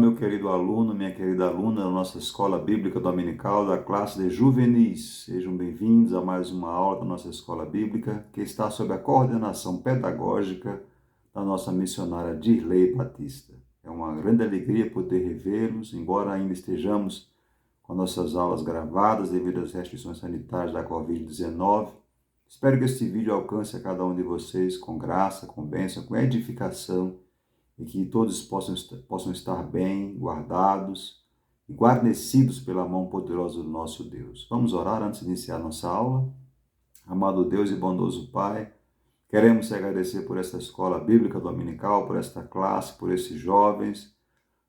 meu querido aluno, minha querida aluna da nossa Escola Bíblica Dominical da classe de juvenis. Sejam bem-vindos a mais uma aula da nossa Escola Bíblica, que está sob a coordenação pedagógica da nossa missionária Dirley Batista. É uma grande alegria poder revê-los, embora ainda estejamos com nossas aulas gravadas devido às restrições sanitárias da Covid-19. Espero que este vídeo alcance a cada um de vocês com graça, com bênção, com edificação, e que todos possam estar bem, guardados e guarnecidos pela mão poderosa do nosso Deus. Vamos orar antes de iniciar nossa aula? Amado Deus e bondoso Pai, queremos te agradecer por esta escola bíblica dominical, por esta classe, por esses jovens,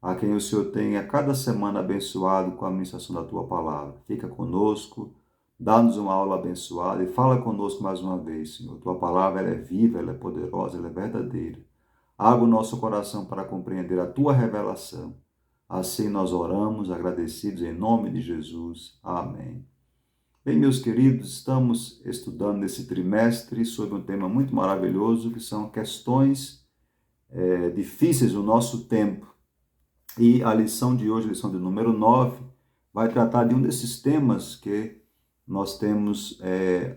a quem o Senhor tem a cada semana abençoado com a ministração da Tua Palavra. Fica conosco, dá-nos uma aula abençoada e fala conosco mais uma vez, Senhor. Tua Palavra ela é viva, ela é poderosa, ela é verdadeira. Abra o nosso coração para compreender a Tua revelação. Assim nós oramos, agradecidos em nome de Jesus. Amém. Bem, meus queridos, estamos estudando nesse trimestre sobre um tema muito maravilhoso, que são questões difíceis do nosso tempo. E a lição de hoje, a lição de número 9, vai tratar de um desses temas que nós temos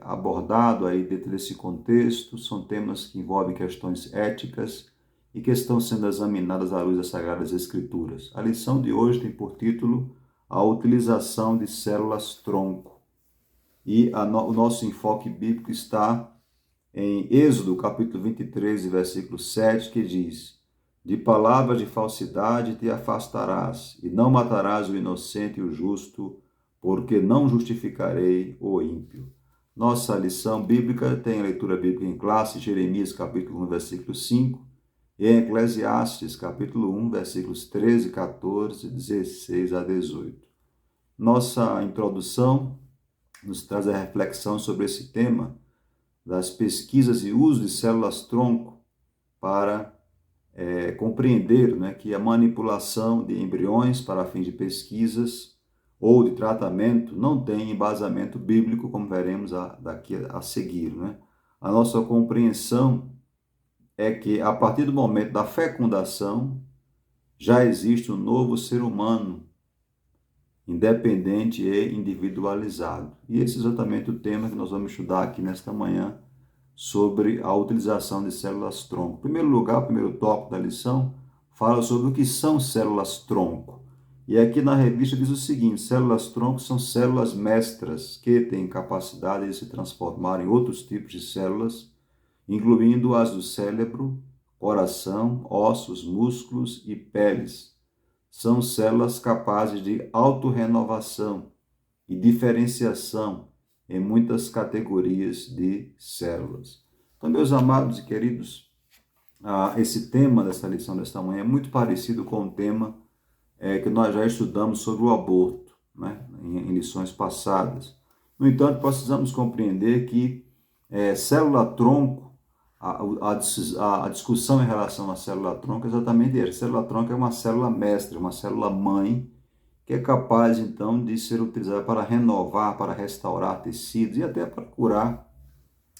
abordado aí dentro desse contexto. São temas que envolvem questões éticas e que estão sendo examinadas à luz das Sagradas Escrituras. A lição de hoje tem por título a utilização de células-tronco. E o nosso enfoque bíblico está em Êxodo, capítulo 23, versículo 7, que diz: de palavras de falsidade te afastarás, e não matarás o inocente e o justo, porque não justificarei o ímpio. Nossa lição bíblica tem a leitura bíblica em classe, Jeremias, capítulo 1, versículo 5, e em Eclesiastes, capítulo 1, versículos 13, 14, 16 a 18. Nossa introdução nos traz a reflexão sobre esse tema das pesquisas e uso de células-tronco para compreender que a manipulação de embriões para fins de pesquisas ou de tratamento não tem embasamento bíblico, como veremos daqui a seguir. A nossa compreensão é que, a partir do momento da fecundação, já existe um novo ser humano, independente e individualizado. E esse é exatamente o tema que nós vamos estudar aqui nesta manhã, sobre a utilização de células-tronco. Em primeiro lugar, o primeiro tópico da lição fala sobre o que são células-tronco. E aqui na revista diz o seguinte: células-tronco são células mestras que têm capacidade de se transformar em outros tipos de células, incluindo as do cérebro, coração, ossos, músculos e peles. São células capazes de autorrenovação e diferenciação em muitas categorias de células. Então, meus amados e queridos, esse tema dessa lição desta manhã é muito parecido com o tema que nós já estudamos sobre o aborto, em lições passadas. No entanto, precisamos compreender que célula-tronco, a discussão em relação à célula-tronco é exatamente essa. A célula-tronco é uma célula mestra, uma célula-mãe, que é capaz, então, de ser utilizada para renovar, para restaurar tecidos e até para curar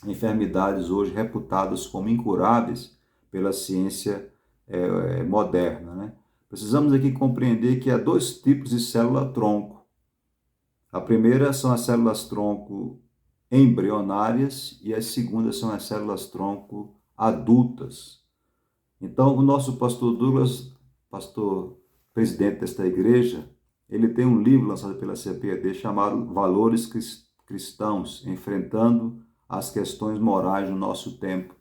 enfermidades hoje reputadas como incuráveis pela ciência moderna. Precisamos aqui compreender que há dois tipos de célula-tronco. A primeira são as células-tronco embrionárias e as segundas são as células-tronco adultas. Então, o nosso pastor Douglas, pastor presidente desta igreja, ele tem um livro lançado pela CPAD chamado Valores Cristãos, enfrentando as questões morais do nosso tempo.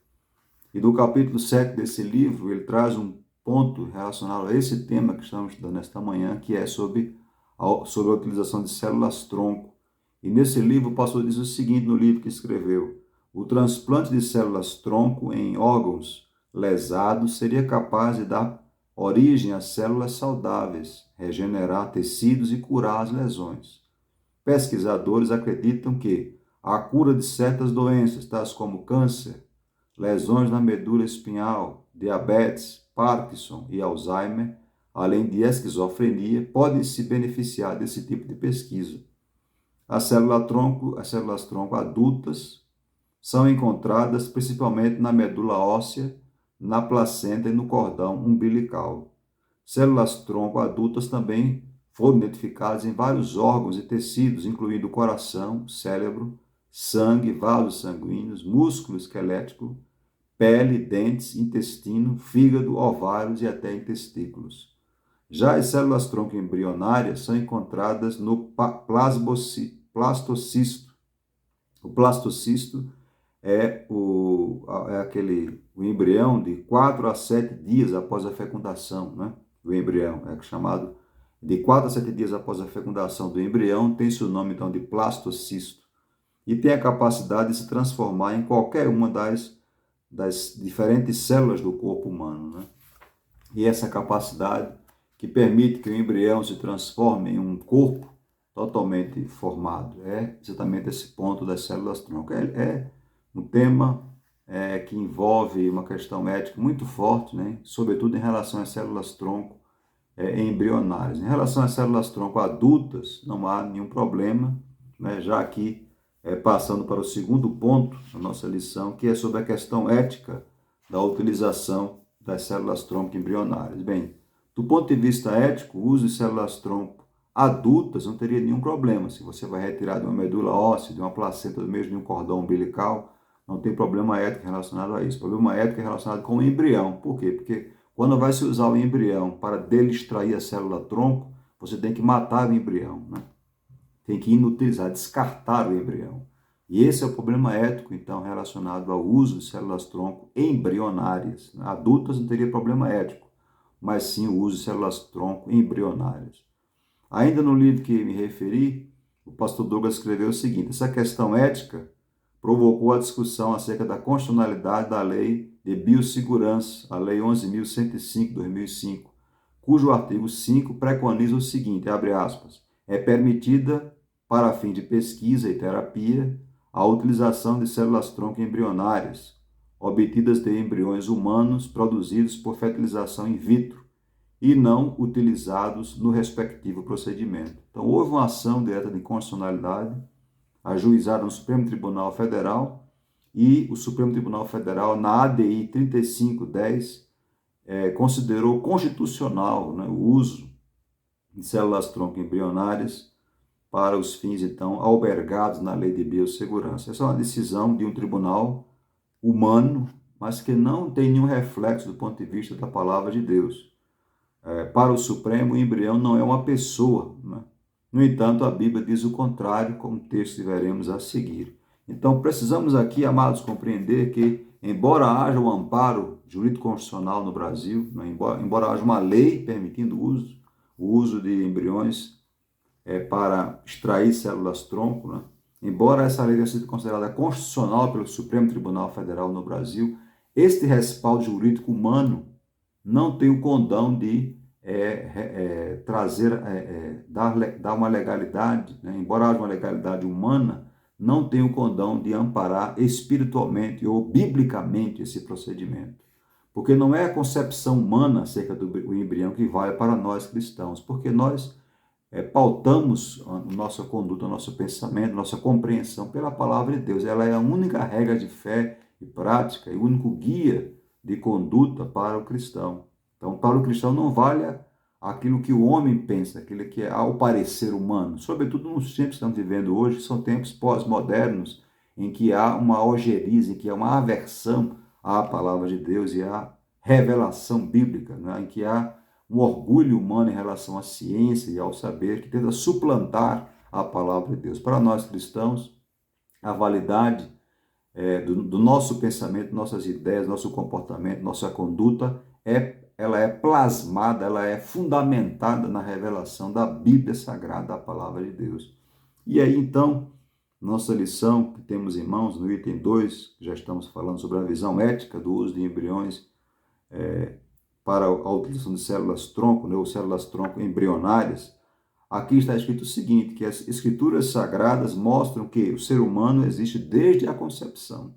E no capítulo 7 desse livro, ele traz um ponto relacionado a esse tema que estamos estudando esta manhã, que é sobre a utilização de células-tronco. E nesse livro, o pastor diz o seguinte, no livro que escreveu: o transplante de células-tronco em órgãos lesados seria capaz de dar origem a células saudáveis, regenerar tecidos e curar as lesões. Pesquisadores acreditam que a cura de certas doenças, tais como câncer, lesões na medula espinhal, diabetes, Parkinson e Alzheimer, além de esquizofrenia, podem se beneficiar desse tipo de pesquisa. As células-tronco adultas são encontradas principalmente na medula óssea, na placenta e no cordão umbilical. Células-tronco adultas também foram identificadas em vários órgãos e tecidos, incluindo o coração, cérebro, sangue, vasos sanguíneos, músculo esquelético, pele, dentes, intestino, fígado, ovários e até em testículos. Já as células-tronco embrionárias são encontradas no plastocisto. O plastocisto o embrião de 4 a 7 dias após a fecundação, né? O embrião é chamado de 4 a 7 dias após a fecundação do embrião, tem-se o nome então de plastocisto e tem a capacidade de se transformar em qualquer uma das diferentes células do corpo humano, né? E essa capacidade que permite que o embrião se transforme em um corpo totalmente formado. É exatamente esse ponto das células-tronco. É um tema que envolve uma questão ética muito forte, né? Sobretudo em relação às células-tronco embrionárias. Em relação às células-tronco adultas, não há nenhum problema, né? Já aqui passando para o segundo ponto da nossa lição, que é sobre a questão ética da utilização das células-tronco embrionárias. Bem, do ponto de vista ético, o uso de células-tronco adultas não teria nenhum problema. Se você vai retirar de uma medula óssea, de uma placenta, do mesmo de um cordão umbilical, não tem problema ético relacionado a isso. O problema ético é relacionado com o embrião. Por quê? Porque quando vai se usar o embrião para dele extrair a célula-tronco, você tem que matar o embrião, né? Tem que inutilizar, descartar o embrião. E esse é o problema ético, então, relacionado ao uso de células-tronco embrionárias. Adultas não teria problema ético, mas sim o uso de células-tronco embrionárias. Ainda no livro que me referi, o pastor Douglas escreveu o seguinte: essa questão ética provocou a discussão acerca da constitucionalidade da Lei de Biossegurança, a Lei 11.105/2005, cujo artigo 5 preconiza o seguinte, abre aspas, é permitida, para fim de pesquisa e terapia, a utilização de células-tronco embrionárias, obtidas de embriões humanos produzidos por fertilização in vitro, e não utilizados no respectivo procedimento. Então, houve uma ação direta de inconstitucionalidade, ajuizada no Supremo Tribunal Federal, e o Supremo Tribunal Federal, na ADI 3510, considerou constitucional, né, o uso de células-tronco embrionárias para os fins, então, albergados na Lei de Biossegurança. Essa é uma decisão de um tribunal humano, mas que não tem nenhum reflexo do ponto de vista da palavra de Deus. Para o Supremo, o embrião não é uma pessoa, né? No entanto, a Bíblia diz o contrário, como texto que veremos a seguir. Então, precisamos aqui, amados, compreender que, embora haja um amparo jurídico-constitucional no Brasil, né, embora haja uma lei permitindo o uso de embriões para extrair células-tronco, né, embora essa lei tenha sido considerada constitucional pelo Supremo Tribunal Federal no Brasil, este respaldo jurídico humano não tem o condão de dar uma legalidade, né? Embora haja uma legalidade humana, não tem o condão de amparar espiritualmente ou biblicamente esse procedimento. Porque não é a concepção humana acerca do embrião que vale para nós cristãos, porque nós pautamos a nossa conduta, nosso pensamento, nossa compreensão pela palavra de Deus. Ela é a única regra de fé e prática e o único guia de conduta para o cristão. Então, para o cristão não vale aquilo que o homem pensa, aquilo que é ao parecer humano, sobretudo nos tempos que estamos vivendo hoje, que são tempos pós-modernos, em que há uma ojeriza, em que há uma aversão à palavra de Deus e à revelação bíblica, né? Em que há um orgulho humano em relação à ciência e ao saber, que tenta suplantar a palavra de Deus. Para nós cristãos, a validade do nosso pensamento, nossas ideias, nosso comportamento, nossa conduta, ela é plasmada, ela é fundamentada na revelação da Bíblia Sagrada, da Palavra de Deus. E aí, então, nossa lição que temos em mãos, no item 2, já estamos falando sobre a visão ética do uso de embriões para a utilização de células-tronco, né, ou células-tronco embrionárias. Aqui está escrito o seguinte, que as escrituras sagradas mostram que o ser humano existe desde a concepção.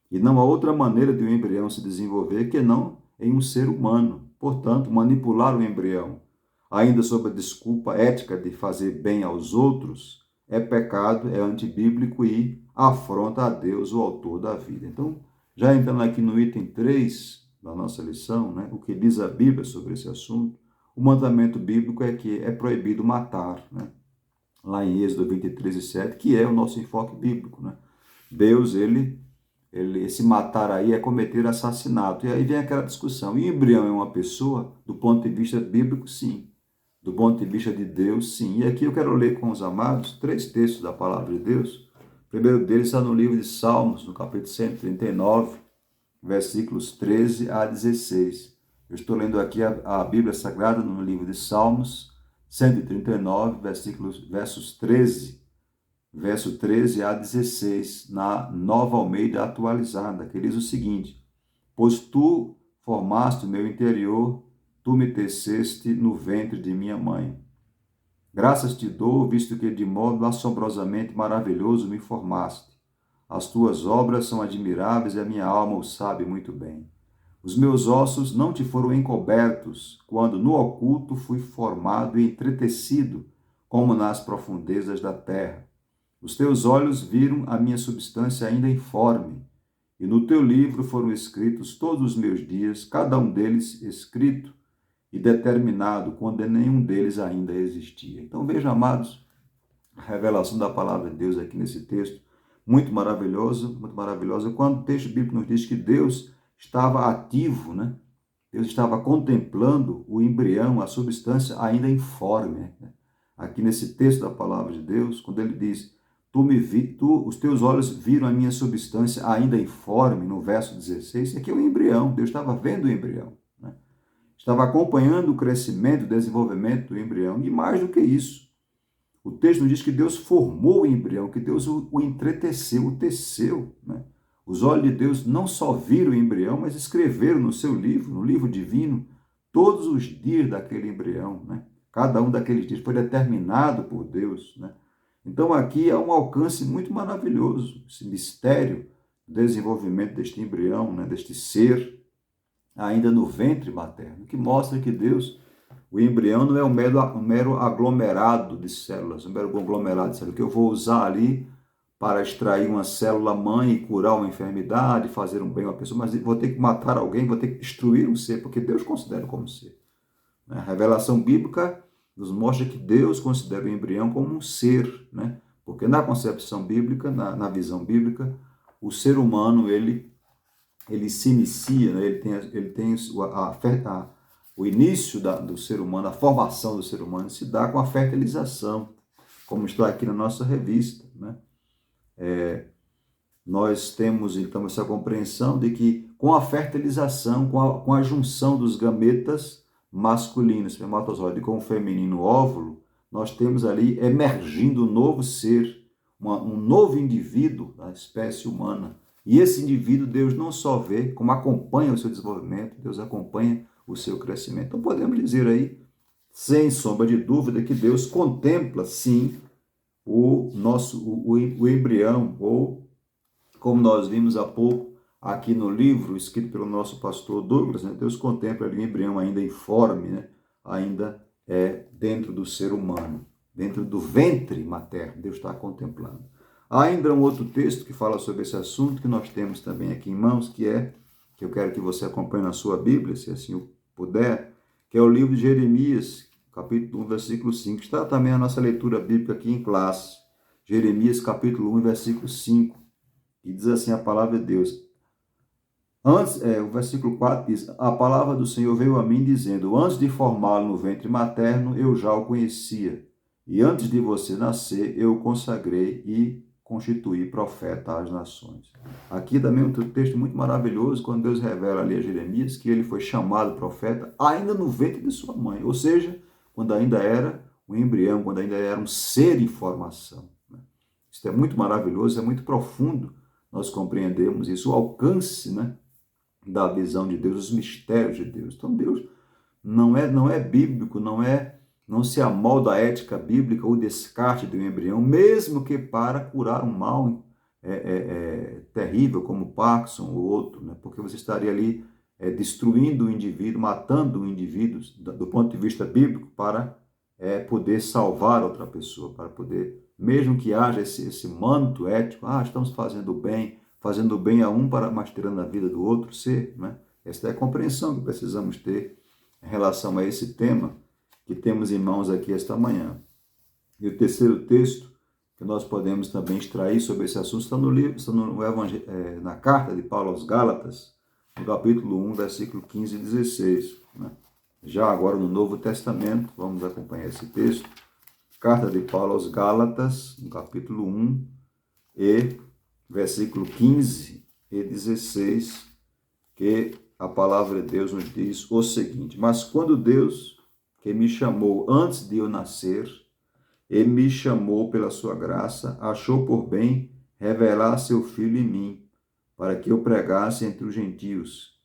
E não há outra maneira de um embrião se desenvolver que não em um ser humano. Portanto, manipular o embrião, ainda sob a desculpa ética de fazer bem aos outros, é pecado, é antibíblico e afronta a Deus, o autor da vida. Então, já entrando aqui no item 3, da nossa lição, né? O que diz a Bíblia sobre esse assunto. O mandamento bíblico é que é proibido matar, né? Lá em Êxodo 23:7, que é o nosso enfoque bíblico, né? Deus, esse matar aí é cometer assassinato. E aí vem aquela discussão. E o embrião é uma pessoa? Do ponto de vista bíblico, sim. Do ponto de vista de Deus, sim. E aqui eu quero ler com os amados 3 textos da palavra de Deus. O primeiro deles está no livro de Salmos, no capítulo 139, versículos 13 a 16. Eu estou lendo aqui a Bíblia Sagrada no livro de Salmos, 139, verso 13 a 16, na Nova Almeida atualizada, que diz o seguinte: Pois tu formaste o meu interior, tu me teceste no ventre de minha mãe. Graças te dou, visto que de modo assombrosamente maravilhoso me formaste. As tuas obras são admiráveis e a minha alma o sabe muito bem. Os meus ossos não te foram encobertos, quando no oculto fui formado e entretecido, como nas profundezas da terra. Os teus olhos viram a minha substância ainda informe, e no teu livro foram escritos todos os meus dias, cada um deles escrito e determinado, quando nenhum deles ainda existia. Então veja, amados, a revelação da palavra de Deus aqui nesse texto, muito maravilhosa, quando o texto bíblico nos diz que Deus estava ativo, né? Deus estava contemplando o embrião, a substância ainda informe, né? Aqui nesse texto da palavra de Deus, quando ele diz, os teus olhos viram a minha substância ainda informe, no verso 16, aqui é o embrião, Deus estava vendo o embrião, né? Estava acompanhando o crescimento, o desenvolvimento do embrião, e mais do que isso, o texto nos diz que Deus formou o embrião, que Deus o entreteceu, o teceu, né? Os olhos de Deus não só viram o embrião, mas escreveram no seu livro, no livro divino, todos os dias daquele embrião, né? Cada um daqueles dias foi determinado por Deus, né? Então aqui há um alcance muito maravilhoso, esse mistério do desenvolvimento deste embrião, né? Deste ser, ainda no ventre materno, que mostra que Deus, o embrião não é um mero aglomerado de células, um mero conglomerado de células, que eu vou usar ali para extrair uma célula mãe e curar uma enfermidade, fazer um bem a uma pessoa, mas vou ter que matar alguém, vou ter que destruir um ser, porque Deus considera como ser. A revelação bíblica nos mostra que Deus considera o embrião como um ser, né? Porque na concepção bíblica, na visão bíblica, o ser humano, ele se inicia, né? ele tem o início do ser humano, a formação do ser humano se dá com a fertilização, como está aqui na nossa revista, né? Nós temos então essa compreensão de que com a fertilização, com a junção dos gametas masculinos, espermatozoide, com o feminino óvulo, nós temos ali emergindo um novo ser, um novo indivíduo da espécie humana. E esse indivíduo Deus não só vê, como acompanha o seu desenvolvimento, Deus acompanha o seu crescimento. Então podemos dizer aí, sem sombra de dúvida, que Deus contempla, sim, o embrião, ou como nós vimos há pouco aqui no livro escrito pelo nosso pastor Douglas, né? Deus contempla ali o embrião ainda informe, né? Ainda dentro do ser humano, dentro do ventre materno, Deus está contemplando. Há ainda um outro texto que fala sobre esse assunto, que nós temos também aqui em mãos, que eu quero que você acompanhe na sua Bíblia, se assim puder, que é o livro de Jeremias, capítulo 1, versículo 5. Está também a nossa leitura bíblica aqui em classe. Jeremias, capítulo 1, versículo 5. E diz assim a palavra de Deus. O versículo 4 diz, a palavra do Senhor veio a mim dizendo, antes de formá-lo no ventre materno, eu já o conhecia. E antes de você nascer, eu o consagrei e constituí profeta às nações. Aqui também um texto muito maravilhoso, quando Deus revela ali a Jeremias que ele foi chamado profeta ainda no ventre de sua mãe. Ou seja, quando ainda era um embrião, quando ainda era um ser em formação. Isso é muito maravilhoso, é muito profundo. Nós compreendemos isso, o alcance, né, da visão de Deus, os mistérios de Deus. Então Deus não é bíblico, não se amolda à ética bíblica ou descarte do embrião, mesmo que para curar um mal terrível, como Parkinson ou outro, né? Porque você estaria ali destruindo o indivíduo, matando o indivíduo do ponto de vista bíblico para poder salvar outra pessoa, para poder, mesmo que haja esse manto ético, estamos fazendo bem a um, mas tirando a vida do outro ser, né? Esta é a compreensão que precisamos ter em relação a esse tema que temos em mãos aqui esta manhã. E o terceiro texto que nós podemos também extrair sobre esse assunto está no livro, está no na carta de Paulo aos Gálatas, no capítulo 1, versículo 15 e 16. Né? Já agora no Novo Testamento, vamos acompanhar esse texto. Carta de Paulo aos Gálatas, no capítulo 1, e versículo 15 e 16, que a palavra de Deus nos diz o seguinte: mas quando Deus, que me chamou antes de eu nascer, e me chamou pela sua graça, achou por bem revelar seu Filho em mim, para que eu pregasse entre os gentios.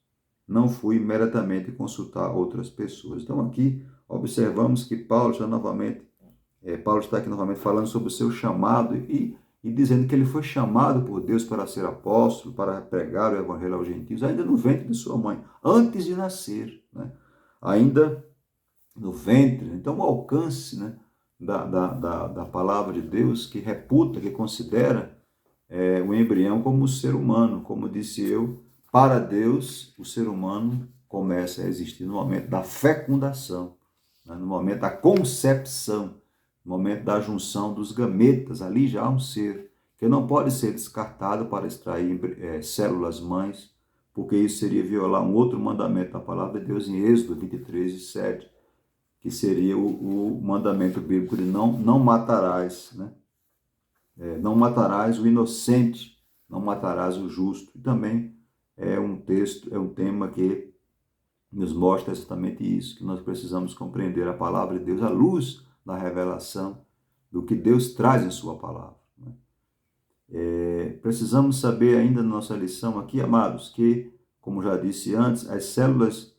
Não fui meritamente consultar outras pessoas. Então aqui observamos que Paulo está aqui novamente falando sobre o seu chamado e dizendo que ele foi chamado por Deus para ser apóstolo, para pregar o evangelho aos gentios, ainda no ventre de sua mãe, antes de nascer, né? Ainda no ventre. Então o alcance, né, da palavra de Deus, que reputa, que considera o embrião como ser humano. Como disse eu, para Deus o ser humano começa a existir no momento da fecundação, né, no momento da concepção, no momento da junção dos gametas. Ali já há um ser que não pode ser descartado para extrair células mães, porque isso seria violar um outro mandamento da palavra de Deus em Êxodo 23, 7, que seria o mandamento bíblico de não matarás, né? Não matarás o inocente, não matarás o justo. E também é um texto, é um tema que nos mostra exatamente isso, que nós precisamos compreender a palavra de Deus à luz da revelação do que Deus traz em sua palavra. Precisamos saber ainda na nossa lição aqui, amados, que, como já disse antes, as células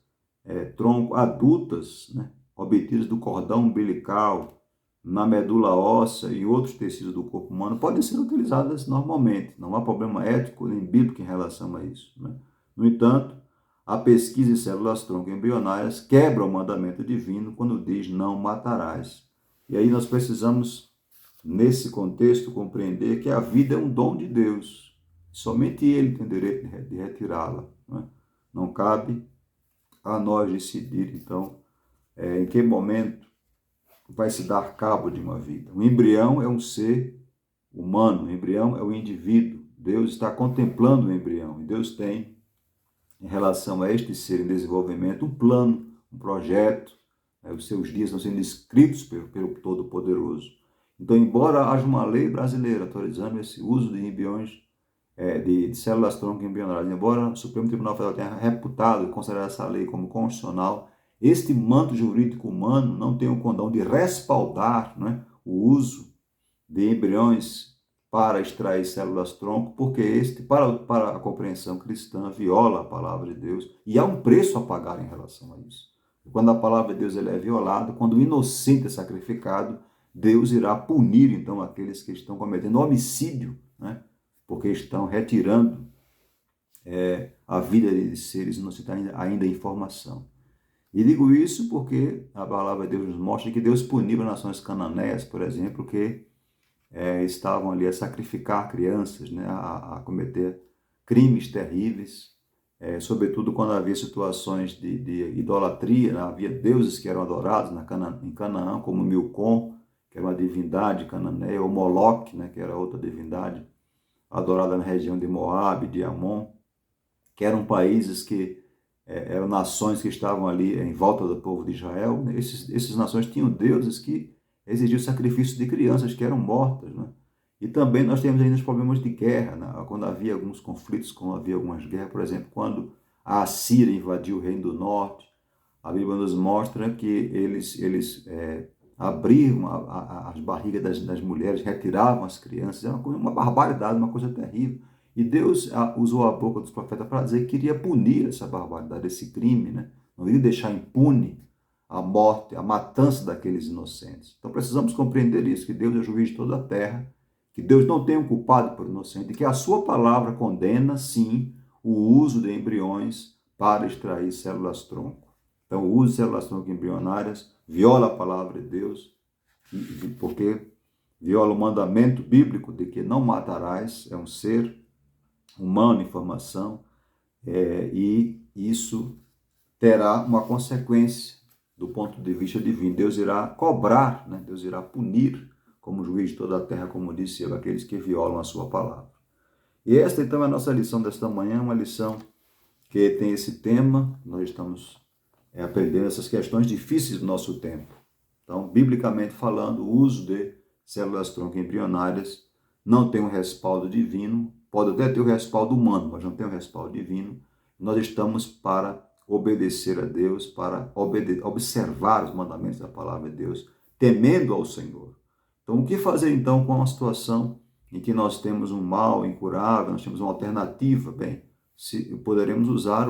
tronco adultas, né, obtidas do cordão umbilical, na medula óssea e outros tecidos do corpo humano, podem ser utilizadas normalmente. Não há problema ético nem bíblico em relação a isso, né? No entanto, a pesquisa em células tronco embrionárias quebra o mandamento divino quando diz não matarás. E aí nós precisamos, nesse contexto, compreender que a vida é um dom de Deus. Somente Ele tem direito de retirá-la, né? Não cabe a nós decidir, então, em que momento vai se dar cabo de uma vida. O embrião é um ser humano, o embrião é o indivíduo. Deus está contemplando o embrião e Deus tem, em relação a este ser em desenvolvimento, um plano, um projeto. Os seus dias estão sendo escritos pelo Todo-Poderoso. Então, embora haja uma lei brasileira autorizando esse uso de embriões, de células tronco embrionárias, embora o Supremo Tribunal Federal tenha reputado e considerado essa lei como constitucional, este manto jurídico humano não tem o condão de respaldar, né, o uso de embriões para extrair células tronco, porque para a compreensão cristã, viola a palavra de Deus e há um preço a pagar em relação a isso. Quando a palavra de Deus é violada, quando o inocente é sacrificado, Deus irá punir então aqueles que estão cometendo homicídio, né, porque estão retirando a vida de seres inocentes ainda em formação. E digo isso porque a palavra de Deus nos mostra que Deus puniu as nações cananeias, por exemplo, que estavam ali a sacrificar crianças, né, a cometer crimes terríveis, sobretudo quando havia situações de idolatria, né? Havia deuses que eram adorados em Canaã, como Milcom, que era uma divindade cananeia, ou Moloque, né, que era outra divindade adorada na região de Moabe, de Amon, que eram países que eram nações que estavam ali em volta do povo de Israel. Né? Essas nações tinham deuses que exigiam sacrifício de crianças que eram mortas, né? E também nós temos ainda os problemas de guerra, né? Quando havia alguns conflitos, quando havia algumas guerras, por exemplo, quando a Assíria invadiu o Reino do Norte, a Bíblia nos mostra que eles abriam as barrigas das mulheres, retiravam as crianças, era uma barbaridade, uma coisa terrível. E Deus usou a boca dos profetas para dizer que queria punir essa barbaridade, esse crime, né? Não iria deixar impune a morte, a matança daqueles inocentes. Então precisamos compreender isso, que Deus é juiz de toda a terra, que Deus não tem um culpado por inocente, e que a sua palavra condena, sim, o uso de embriões para extrair células tronco. Então o uso de células tronco embrionárias viola a palavra de Deus, porque viola o mandamento bíblico de que não matarás, é um ser humano em formação, e isso terá uma consequência do ponto de vista divino. Deus irá cobrar, né? Deus irá punir, como juiz de toda a terra, como disse ele, aqueles que violam a sua palavra. E esta, então, é a nossa lição desta manhã, uma lição que tem esse tema. Nós estamos aprendendo essas questões difíceis do nosso tempo. Então, biblicamente falando, o uso de células-tronco embrionárias não tem um respaldo divino, pode até ter o respaldo humano, mas não tem um respaldo divino. Nós estamos para obedecer a Deus, para observar os mandamentos da palavra de Deus, temendo ao Senhor. Então, o que fazer então com uma situação em que nós temos um mal incurável, nós temos uma alternativa? Bem, poderemos usar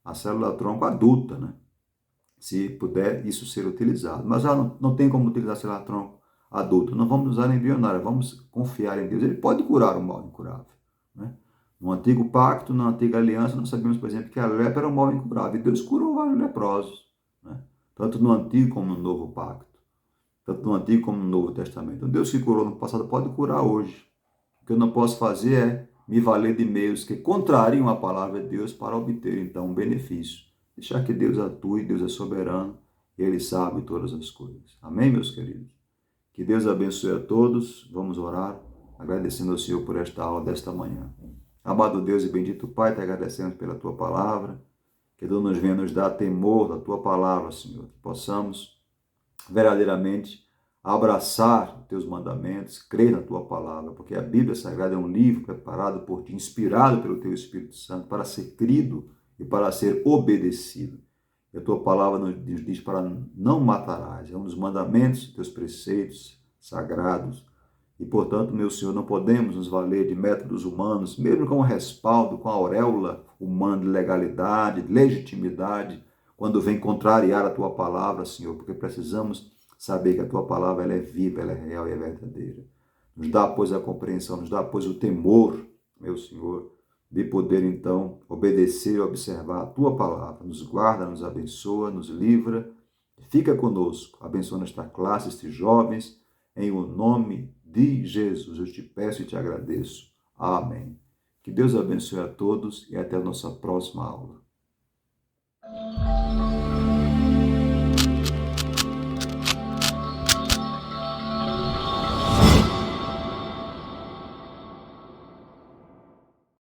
a célula-tronco adulta, né? Se puder isso ser utilizado. Mas já não tem como utilizar célula-tronco adulto. Não vamos usar embrionária, vamos confiar em Deus. Ele pode curar o mal incurável, né? No antigo pacto, na antiga aliança, nós sabemos, por exemplo, que a lepra era um mal incurável. E Deus curou vários leprosos, né? Tanto no antigo como no novo pacto. Tanto no antigo como no novo testamento. Então, Deus que curou no passado pode curar hoje. O que eu não posso fazer é me valer de meios que contrariam a palavra de Deus para obter, então, um benefício. Deixar que Deus atue, Deus é soberano, e Ele sabe todas as coisas. Amém, meus queridos? Que Deus abençoe a todos. Vamos orar, agradecendo ao Senhor por esta aula desta manhã. Amado Deus e bendito Pai, te agradecemos pela Tua palavra, que Deus nos venha nos dar temor da Tua palavra, Senhor, que possamos verdadeiramente abraçar os Teus mandamentos, crer na Tua palavra, porque a Bíblia Sagrada é um livro preparado por Ti, inspirado pelo Teu Espírito Santo, para ser crido e para ser obedecido. E a Tua palavra nos diz para não matarás, é um dos mandamentos, Teus preceitos sagrados. E, portanto, meu Senhor, não podemos nos valer de métodos humanos, mesmo com o respaldo, com a auréola humana de legalidade, de legitimidade, quando vem contrariar a Tua palavra, Senhor, porque precisamos saber que a Tua palavra ela é viva, ela é real e é verdadeira. Nos dá, pois, a compreensão, nos dá, pois, o temor, meu Senhor, de poder, então, obedecer e observar a Tua palavra. Nos guarda, nos abençoa, nos livra. Fica conosco, abençoa esta classe, estes jovens, em o nome de Jesus. Eu te peço e te agradeço. Amém. Que Deus abençoe a todos e até a nossa próxima aula.